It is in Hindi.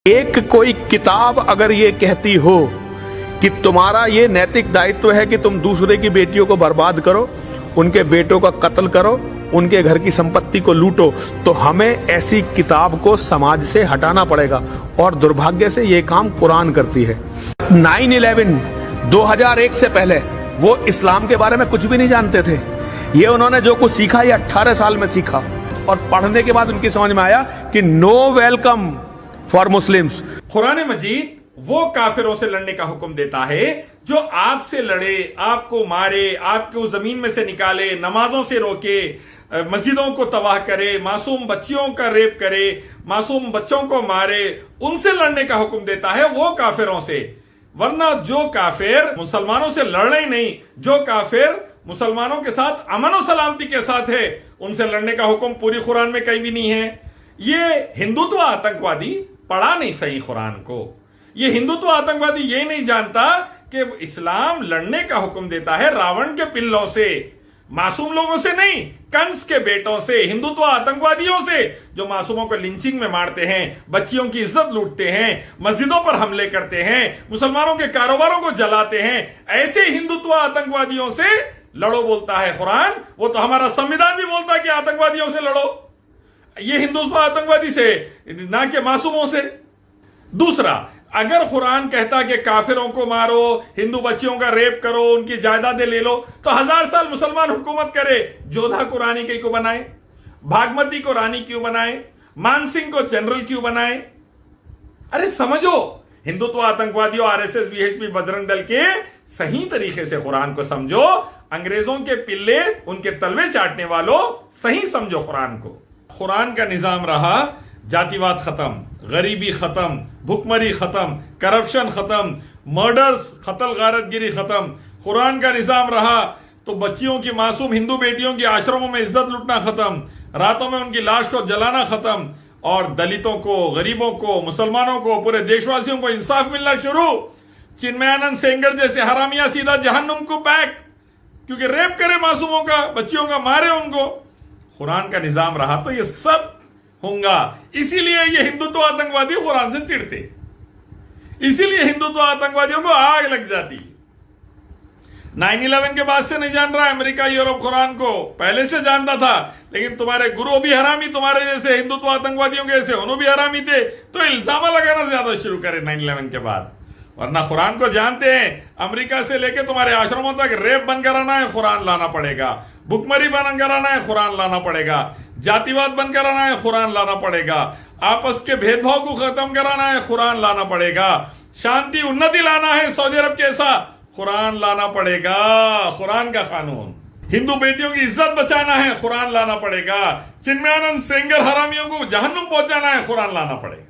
एक कोई किताब अगर ये कहती हो कि तुम्हारा ये नैतिक दायित्व है कि तुम दूसरे की बेटियों को बर्बाद करो, उनके बेटों का कत्ल करो, उनके घर की संपत्ति को लूटो, तो हमें ऐसी किताब को समाज से हटाना पड़ेगा। और दुर्भाग्य से ये काम कुरान करती है। 9/11 2001 से पहले वो इस्लाम के बारे में कुछ भी नहीं जानते थे। ये उन्होंने जो कुछ सीखा ये 18 साल में सीखा, और पढ़ने के बाद उनकी समझ में आया कि no welcome for Muslims. Quran Majeed वो काफिरों से लड़ने का हुक्म देता है जो आपसे लड़े, आपको मारे, आपको जमीन में से निकाले, नमाजों से रोके, मस्जिदों को तबाह करे, मासूम बच्चियों का रेप करे, मासूम बच्चों को मारे, उनसे लड़ने का हुक्म देता है, वो काफिरों से। वरना जो काफिर मुसलमानों से लड़े ही नहीं, जो काफिर मुसलमानों के साथ अमन और सलामती के साथ है, उनसे लड़ने का हुक्म पूरी कुरान में कहीं भी नहीं है। ये हिंदुत्व आतंकवादी पढ़ा नहीं सही कुरान को। ये हिंदुत्व आतंकवादी ये नहीं जानता कि इस्लाम लड़ने का हुक्म देता है रावण के पिल्लों से, मासूम लोगों से नहीं, कंस के बेटों से, हिंदुत्व आतंकवादियों से जो मासूमों को लिंचिंग में मारते हैं, बच्चियों की इज्जत लूटते हैं, मस्जिदों पर हमले करते हैं, मुसलमानों के कारोबारों को जलाते हैं। ऐसे हिंदुत्व आतंकवादियों से लड़ो बोलता है कुरान। वो तो हमारा संविधान भी बोलता है कि आतंकवादियों से लड़ो, ये हिंदुत्व आतंकवादी से ना कि मासूमों से। दूसरा, अगर कुरान कहता कि काफिरों को मारो, हिंदू बच्चियों का रेप करो, उनकी जायदादें ले लो, तो 1000 साल मुसलमान हुकूमत करे, जोधा को रानी क्यों बनाए, भागमती को रानी क्यों बनाए, मानसिंह को जनरल क्यों बनाए? अरे समझो, हिंदुत्व आतंकवादियों, आरएसएस, वीएचपी, बजरंग दल के सही तरीके से कुरान को समझो। अंग्रेजों के पिल्ले, उनके तलवे चाटने वालों, सही समझो कुरान को। कुरान का निजाम रहा जातिवाद खत्म, गरीबी खत्म, भुखमरी खत्म, करप्शन खत्म, मर्डर्स, कत्ल गारतगिरी खत्म। कुरान का निजाम रहा तो बच्चियों की, मासूम हिंदू बेटियों की आश्रमों में इज्जत लूटना खत्म, रातों में उनकी लाश को जलाना खत्म, और दलितों को, गरीबों को, मुसलमानों को, पूरे देशवासियों को इंसाफ मिलना शुरू। चिन्मयानंद सेंगर जैसे हरामिया सीधा जहन्नुम को बैक, क्योंकि रेप करे मासूमों का, बच्चियों का मारे उनको। कुरान का निजाम रहा तो ये सब होगा। इसीलिए ये हिंदुत्व आतंकवादी कुरान से चिढ़ते, इसीलिए हिंदुत्व आतंकवादियों को आग लग जाती। 9/11 के बाद से नहीं जान रहा अमेरिका, यूरोप कुरान को पहले से जानता था, लेकिन तुम्हारे गुरु भी हरामी, तुम्हारे जैसे हिंदुत्व आतंकवादियों के जैसे उन्होंने भी हरामी थे, तो इल्जाम लगाना ज्यादा शुरू करे 9/11 के बाद। वरना कुरान को जानते हैं, अमेरिका से लेके तुम्हारे आश्रमों तक रेप बंद कराना है, कुरान लाना पड़ेगा, भुखमरी बंद कराना है, कुरान लाना पड़ेगा, जातिवाद बंद कराना है, कुरान लाना पड़ेगा, आपस के भेदभाव को खत्म कराना है, कुरान लाना पड़ेगा, शांति उन्नति लाना है सऊदी अरब जैसा, कुरान लाना पड़ेगा, कुरान का कानून। हिंदू बेटियों की इज्जत बचाना है, कुरान लाना पड़ेगा, चिन्मयानंद सेंगर हरामियों को जहन्नुम पहुंचाना है, कुरान लाना पड़ेगा।